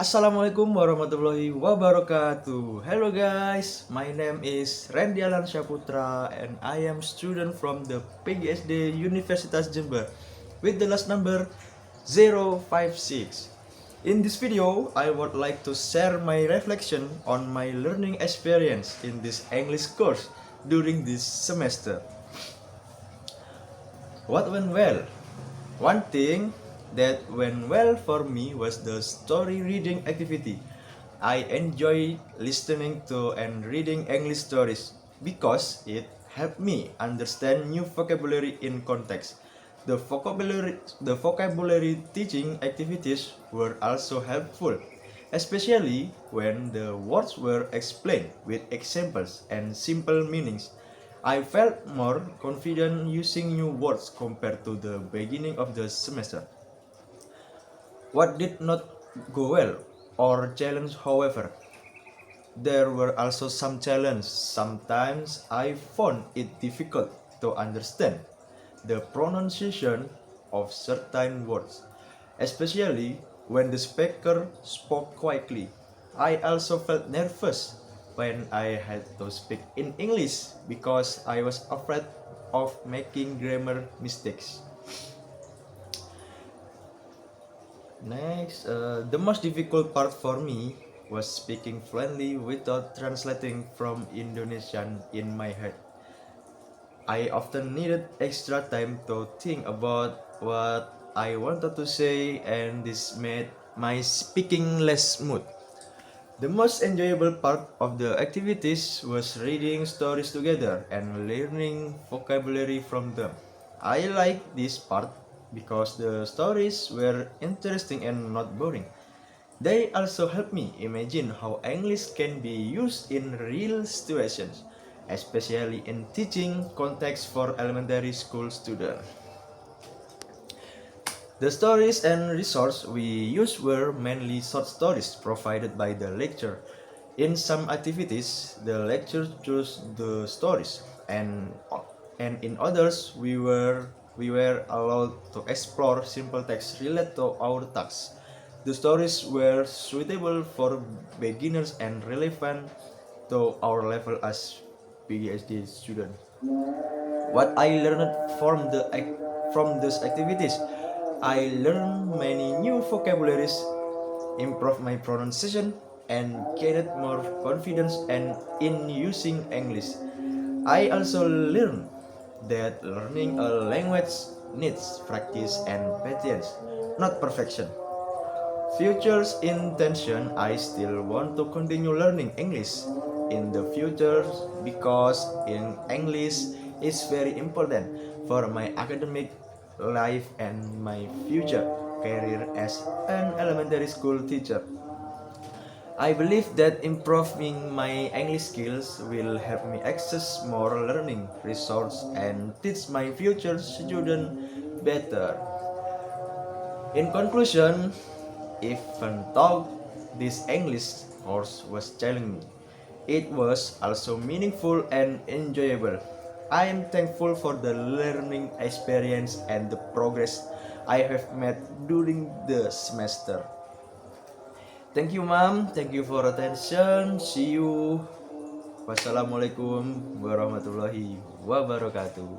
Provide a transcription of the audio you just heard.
Assalamualaikum warahmatullahi wabarakatuh. Hello guys, my name is Randy Alan Syaputra and I am student from the PGSD Universitas Jember with the last number 056. In this video, I would like to share my reflection on my learning experience in this English course during this semester. What went well? One thing that went well for me was the story reading activity. I enjoy listening to and reading English stories because it helped me understand new vocabulary in context. The vocabulary teaching activities were also helpful, especially when the words were explained with examples and simple meanings. I felt more confident using new words compared to the beginning of the semester. What did not go well or challenge, however? There were also some challenges. Sometimes I found it difficult to understand the pronunciation of certain words, especially when the speaker spoke quickly. I also felt nervous when I had to speak in English because I was afraid of making grammar mistakes. The most difficult part for me was speaking fluently without translating from Indonesian in my head. I often needed extra time to think about what I wanted to say, and this made my speaking less smooth. The most enjoyable part of the activities was reading stories together and learning vocabulary from them. I like this part because the stories were interesting and not boring. They also help me imagine how English can be used in real situations, especially in teaching context for elementary school students. The stories and resources we used were mainly short stories provided by the lecturer. In some activities, the lecturer chose the stories, and in others, we were allowed to explore simple text related to our tasks. The stories were suitable for beginners and relevant to our level as PhD students. What I learned from these activities, I learned many new vocabularies, improved my pronunciation, and gained more confidence and in using English. I also learned that learning a language needs practice and patience, not perfection. Future's intention, I still want to continue learning English in the future because in English is very important for my academic life and my future career as an elementary school teacher. I believe that improving my English skills will help me access more learning resources and teach my future students better. In conclusion, even though this English course was challenging, it was also meaningful and enjoyable. I am thankful for the learning experience and the progress I have made during the semester. Thank you, Mom. Thank you for attention. See you. Wassalamualaikum warahmatullahi wabarakatuh.